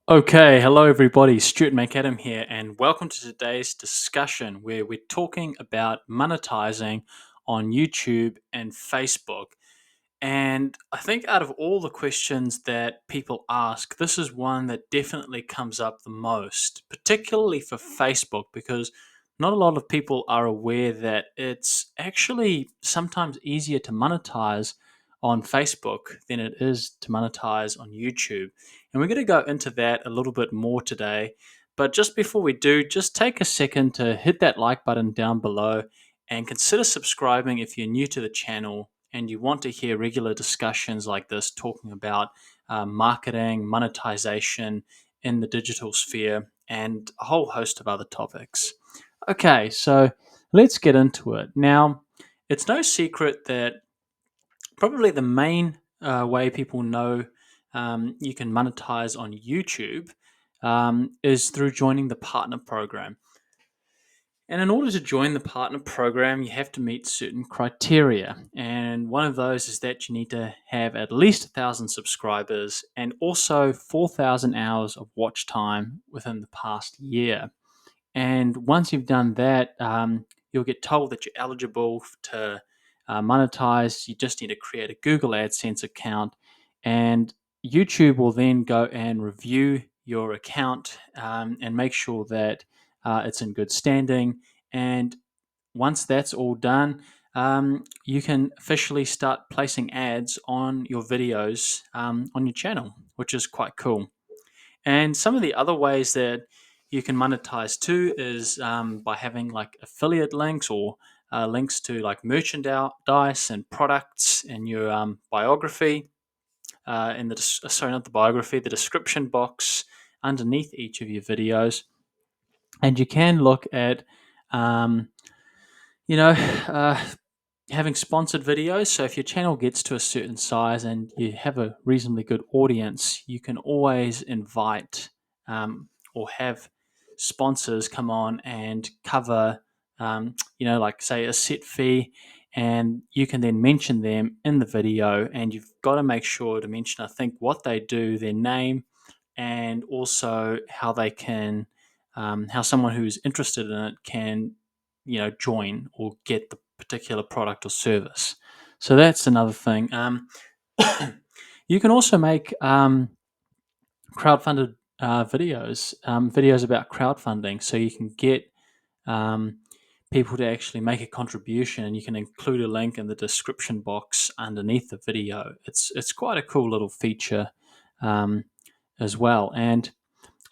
Okay, hello everybody. Stewart McAdam here, and welcome to today's discussion where we're talking about monetizing on YouTube and Facebook. And I think out of all the questions that people ask, this is one that definitely comes up the most, particularly for Facebook, because not a lot of people are aware that it's actually sometimes easier to monetize on Facebook than it is to monetize on YouTube. And we're going to go into that a little bit more today. But just before we do, just take a second to hit that like button down below and consider subscribing if you're new to the channel and you want to hear regular discussions like this talking about marketing, monetization in the digital sphere, and a whole host of other topics. Okay, so let's get into it. Now, it's no secret that probably the main way people know you can monetize on YouTube is through joining the partner program. And in order to join the partner program, you have to meet certain criteria. And one of those is that you need to have at least 1,000 subscribers and also 4,000 hours of watch time within the past year. And once you've done that, you'll get told that you're eligible to monetize. You just need to create a Google AdSense account, and YouTube will then go and review your account and make sure that it's in good standing. And once that's all done, you can officially start placing ads on your videos on your channel, which is quite cool. And some of the other ways that you can monetize too is by having like affiliate links or links to like merchandise and products in your biography, in the sorry, not the biography, the description box underneath each of your videos. And you can look at, um, you know, uh, having sponsored videos. So if your channel gets to a certain size and you have a reasonably good audience, you can always invite or have sponsors come on and cover, like say a set fee, and you can then mention them in the video. And you've got to make sure to mention, I think, what they do, their name, and also how they can, how someone who's interested in it can, join or get the particular product or service. So that's another thing. You can also make crowdfunded videos, videos about crowdfunding, so you can get um, people to actually make a contribution, and you can include a link in the description box underneath the video. It's quite a cool little feature um, as well. And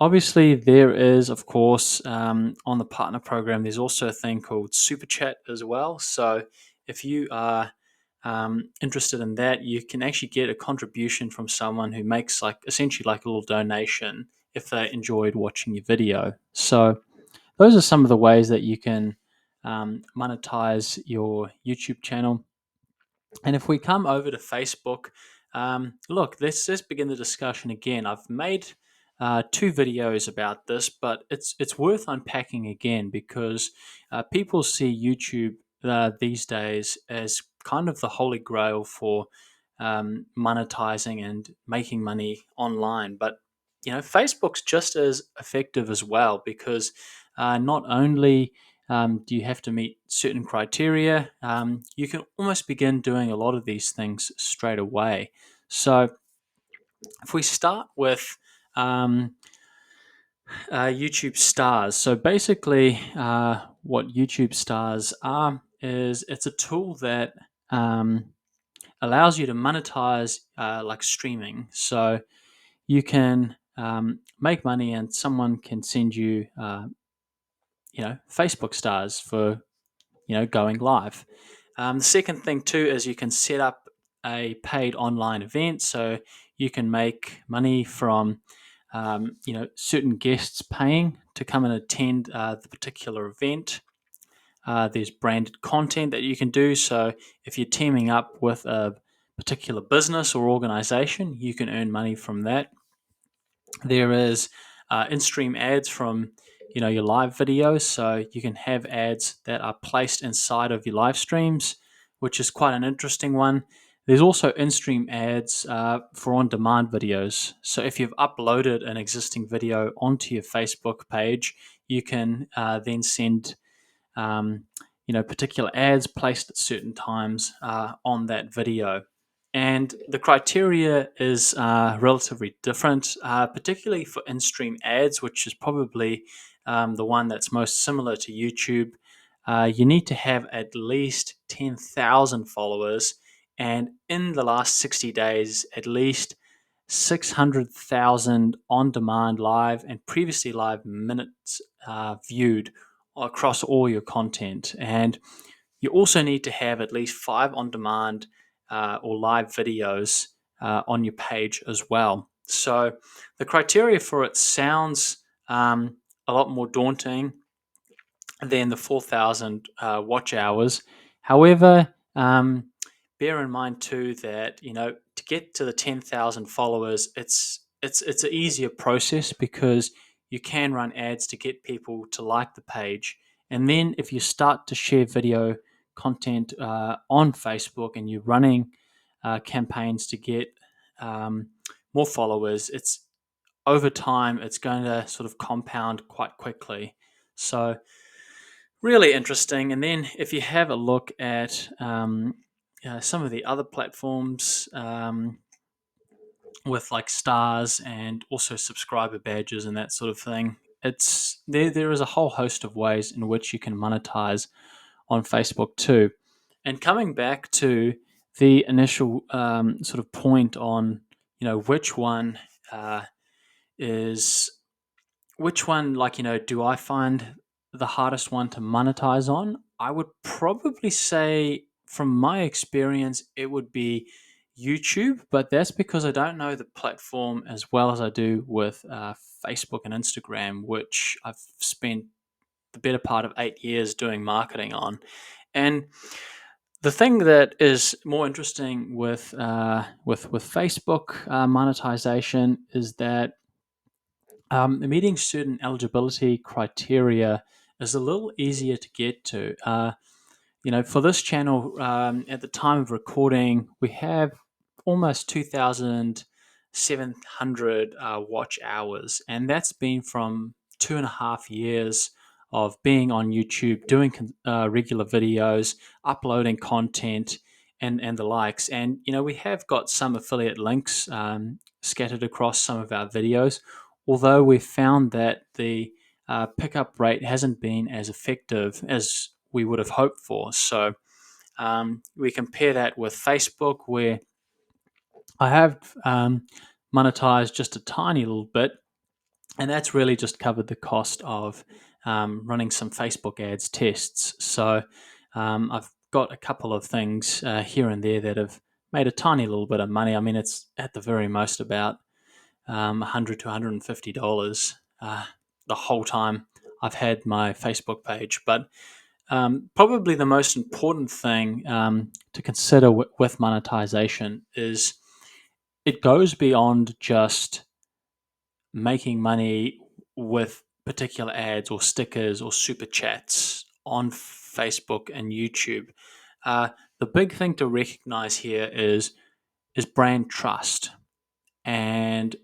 obviously, there is, of course, on the partner program, there's also a thing called Super Chat as well. So if you are interested in that, you can actually get a contribution from someone who makes like essentially like a little donation if they enjoyed watching your video. So those are some of the ways that you can monetize your YouTube channel. And if we come over to Facebook, look, let's just begin the discussion again. I've made two videos about this, but it's worth unpacking again because people see YouTube these days as kind of the holy grail for monetizing and making money online. But Facebook's just as effective as well because not only do you have to meet certain criteria? You can almost begin doing a lot of these things straight away. So, if we start with um, YouTube stars, so basically, what YouTube stars are is it's a tool that allows you to monetize like streaming. So, you can make money, and someone can send you, Facebook stars for going live. The second thing too is you can set up a paid online event, so you can make money from certain guests paying to come and attend the particular event. There's branded content that you can do. So if you're teaming up with a particular business or organization, you can earn money from that. There is in-stream ads from your live videos, so you can have ads that are placed inside of your live streams, which is quite an interesting one. There's also in-stream ads for on-demand videos. So if you've uploaded an existing video onto your Facebook page, you can then send um, particular ads placed at certain times on that video. And the criteria is relatively different, particularly for in-stream ads, which is probably the one that's most similar to YouTube. You need to have at least 10,000 followers, and in the last 60 days, at least 600,000 on demand live and previously live minutes viewed across all your content. And you also need to have at least 5 on-demand or live videos on your page as well. So the criteria for it sounds a lot more daunting than the 4,000 watch hours. However, bear in mind too that to get to the 10,000 followers, it's an easier process because you can run ads to get people to like the page, and then if you start to share video content on Facebook and you're running campaigns to get um, more followers, it's over time it's going to sort of compound quite quickly. So really interesting. And then if you have a look at some of the other platforms with like stars and also subscriber badges and that sort of thing, it's there is a whole host of ways in which you can monetize on Facebook too. And coming back to the initial sort of point on which one is which one, like, do I find the hardest one to monetize on? I would probably say, from my experience, it would be YouTube, but that's because I don't know the platform as well as I do with Facebook and Instagram, which I've spent the better part of 8 years doing marketing on. And the thing that is more interesting with Facebook monetization is that meeting certain eligibility criteria is a little easier to get to. For this channel, at the time of recording, we have almost 2,700 watch hours, and that's been from 2.5 years of being on YouTube, doing regular videos, uploading content, and the likes. And we have got some affiliate links scattered across some of our videos, although we've found that the pickup rate hasn't been as effective as we would have hoped for. So we compare that with Facebook, where I have monetized just a tiny little bit, and that's really just covered the cost of running some Facebook ads tests. So I've got a couple of things here and there that have made a tiny little bit of money. I mean, it's at the very most about $100 to $150 the whole time I've had my Facebook page. But probably the most important thing to consider with monetization is it goes beyond just making money with particular ads or stickers or super chats on Facebook and YouTube. The big thing to recognize here is brand trust. And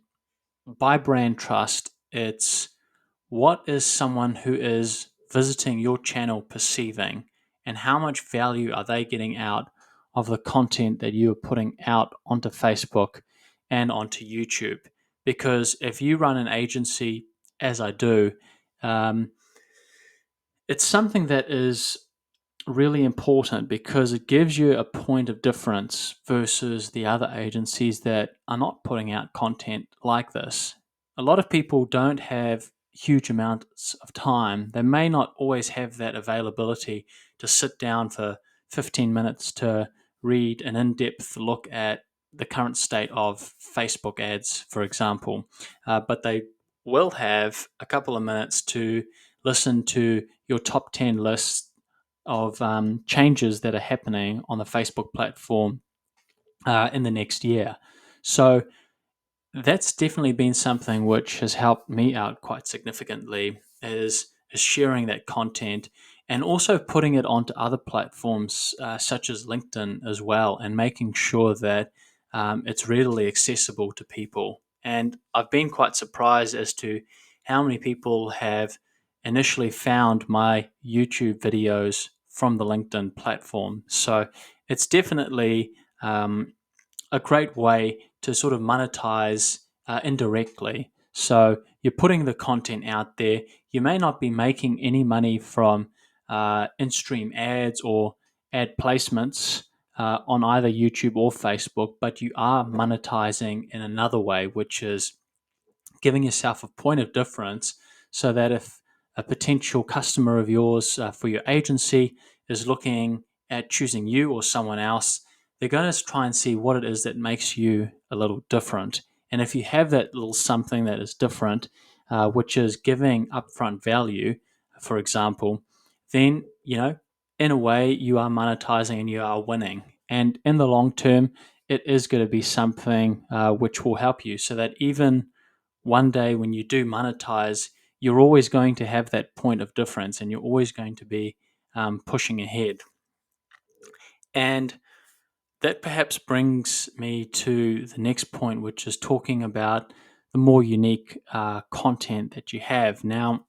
by brand trust, it's what is someone who is visiting your channel perceiving, and how much value are they getting out of the content that you are putting out onto Facebook and onto YouTube? Because if you run an agency, as I do, um, it's something that is really important because it gives you a point of difference versus the other agencies that are not putting out content like this. A lot of people don't have huge amounts of time. They may not always have that availability to sit down for 15 minutes to read an in depth look at the current state of Facebook ads, for example. But they will have a couple of minutes to listen to your top 10 list of changes that are happening on the Facebook platform in the next year. So that's definitely been something which has helped me out quite significantly is sharing that content and also putting it onto other platforms such as LinkedIn as well, and making sure that it's readily accessible to people. And I've been quite surprised as to how many people have initially found my YouTube videos from the LinkedIn platform. So it's definitely a great way to sort of monetize indirectly. So you're putting the content out there. You may not be making any money from in-stream ads or ad placements on either YouTube or Facebook, but you are monetizing in another way, which is giving yourself a point of difference so that if a potential customer of yours for your agency is looking at choosing you or someone else, they're going to try and see what it is that makes you a little different. And if you have that little something that is different, which is giving upfront value, for example, then, in a way, you are monetizing and you are winning. And in the long term, it is going to be something which will help you so that even one day when you do monetize, you're always going to have that point of difference and you're always going to be pushing ahead. And that perhaps brings me to the next point, which is talking about the more unique content that you have. Now,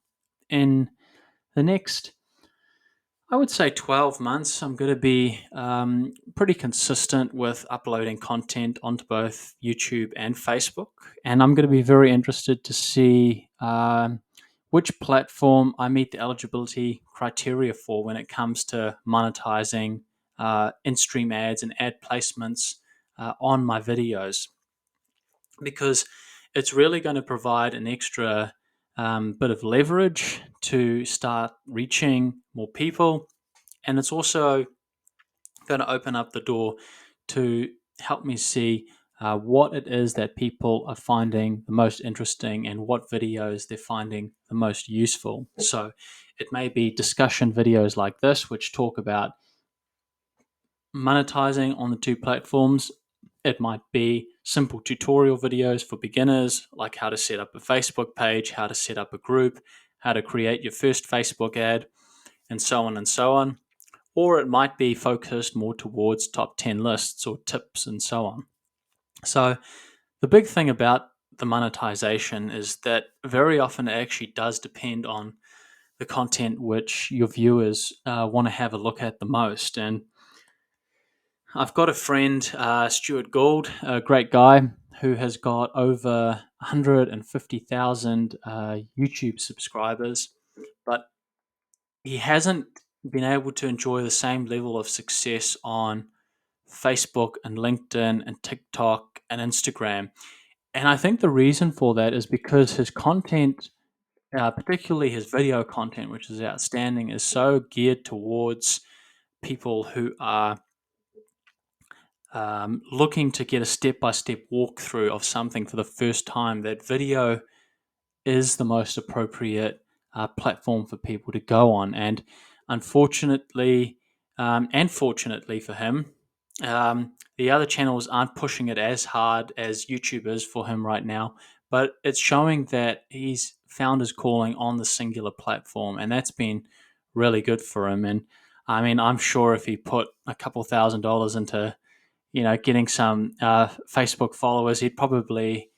in the next, I would say 12 months, I'm going to be pretty consistent with uploading content onto both YouTube and Facebook. And I'm going to be very interested to see which platform I meet the eligibility criteria for when it comes to monetizing in stream ads and ad placements on my videos, because it's really going to provide an extra bit of leverage to start reaching more people, and it's also going to open up the door to help me see what it is that people are finding the most interesting and what videos they're finding the most useful. So it may be discussion videos like this, which talk about monetizing on the two platforms. It might be simple tutorial videos for beginners, like how to set up a Facebook page, how to set up a group, how to create your first Facebook ad, and so on and so on. Or it might be focused more towards top 10 lists or tips and so on. So, the big thing about the monetization is that very often it actually does depend on the content which your viewers want to have a look at the most. And I've got a friend, Stewart Gauld, a great guy who has got over 150,000 YouTube subscribers, but he hasn't been able to enjoy the same level of success on Facebook and LinkedIn and TikTok and Instagram. And I think the reason for that is because his content, particularly his video content, which is outstanding, is so geared towards people who are looking to get a step by step walkthrough of something for the first time, that video is the most appropriate platform for people to go on. And unfortunately, and fortunately for him, the other channels aren't pushing it as hard as YouTube is for him right now. But it's showing that he's found his calling on the singular platform, and that's been really good for him. And I mean, I'm sure if he put a couple $1,000s into getting some Facebook followers, he'd probably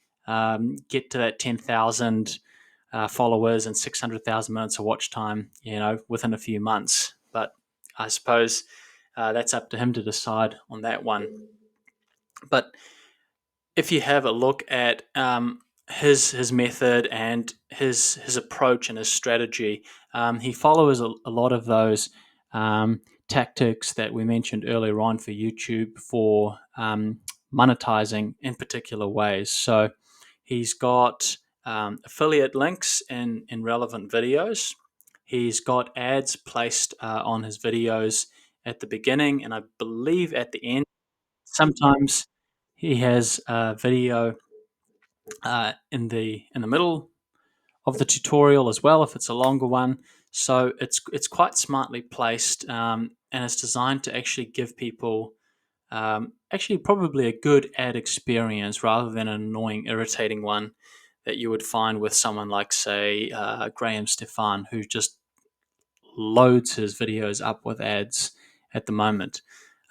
get to that 10,000 followers and 600,000 minutes of watch time, within a few months. But I suppose that's up to him to decide on that one. But if you have a look at his method and his approach and his strategy, he follows a lot of those tactics that we mentioned earlier on for YouTube for monetizing in particular ways. So he's got affiliate links in relevant videos. He's got ads placed on his videos at the beginning, and I believe at the end. Sometimes he has a video in the middle of the tutorial as well, if it's a longer one. So it's quite smartly placed, and it's designed to actually give people actually probably a good ad experience rather than an annoying, irritating one that you would find with someone like, say, Graham Stefan, who just loads his videos up with ads at the moment.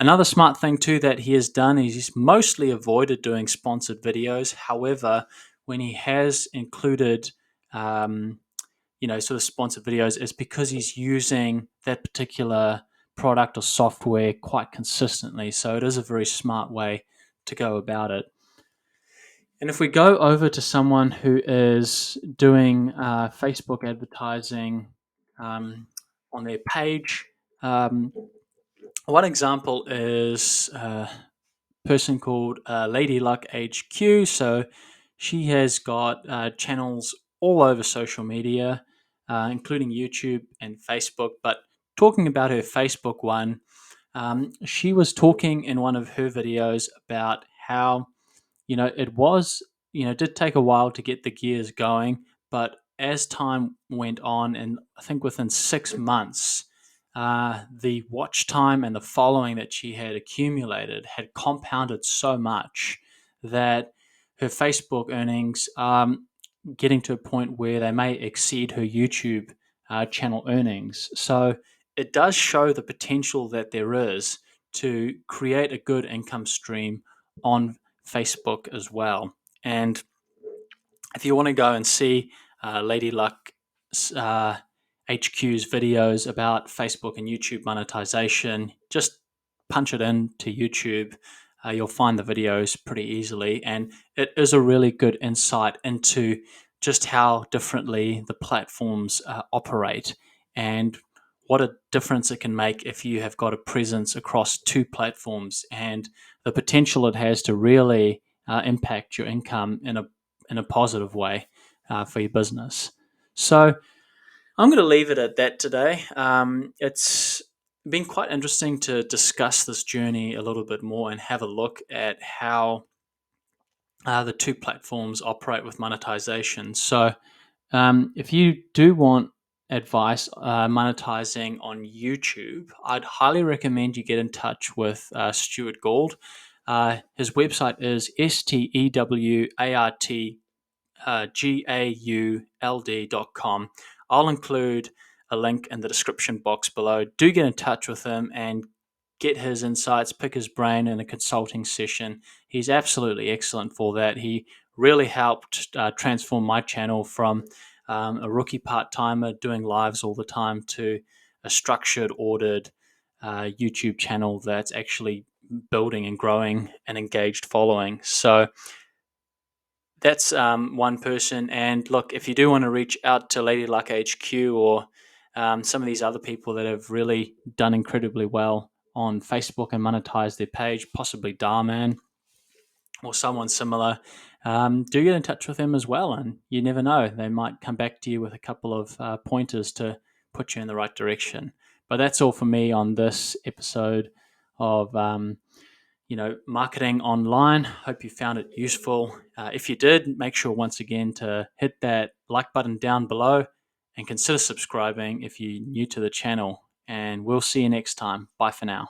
Another smart thing too that he has done is he's mostly avoided doing sponsored videos. However, when he has included sort of sponsored videos, is because he's using that particular product or software quite consistently. So it is a very smart way to go about it. And if we go over to someone who is doing Facebook advertising on their page, one example is a person called Lady Luck HQ. So she has got channels all over social media, including YouTube and Facebook. But talking about her Facebook one, she was talking in one of her videos about how it was, did take a while to get the gears going, but as time went on, and I think within 6 months, the watch time and the following that she had accumulated had compounded so much that her Facebook earnings getting to a point where they may exceed her YouTube channel earnings. So it does show the potential that there is to create a good income stream on Facebook as well. And if you want to go and see Lady Luck's HQ's videos about Facebook and YouTube monetization, just punch it into YouTube. You'll find the videos pretty easily. And it is a really good insight into just how differently the platforms operate and what a difference it can make if you have got a presence across two platforms and the potential it has to really impact your income in a positive way for your business. So I'm going to leave it at that today. It's been quite interesting to discuss this journey a little bit more and have a look at how the two platforms operate with monetization. So if you do want advice monetizing on YouTube, I'd highly recommend you get in touch with Stewart Gauld. His website is stewartgauld.com. I'll include a link in the description box below. Do get in touch with him and get his insights, pick his brain in a consulting session. He's absolutely excellent for that. He really helped transform my channel from a rookie part-timer doing lives all the time to a structured, ordered YouTube channel that's actually building and growing an engaged following. So that's one person. And look, if you do want to reach out to Lady Luck HQ or some of these other people that have really done incredibly well on Facebook and monetized their page, possibly Darman or someone similar, do get in touch with them as well. And you never know, they might come back to you with a couple of pointers to put you in the right direction. But that's all for me on this episode of marketing online. Hope you found it useful. If you did, make sure once again to hit that like button down below and consider subscribing if you're new to the channel. And we'll see you next time. Bye for now.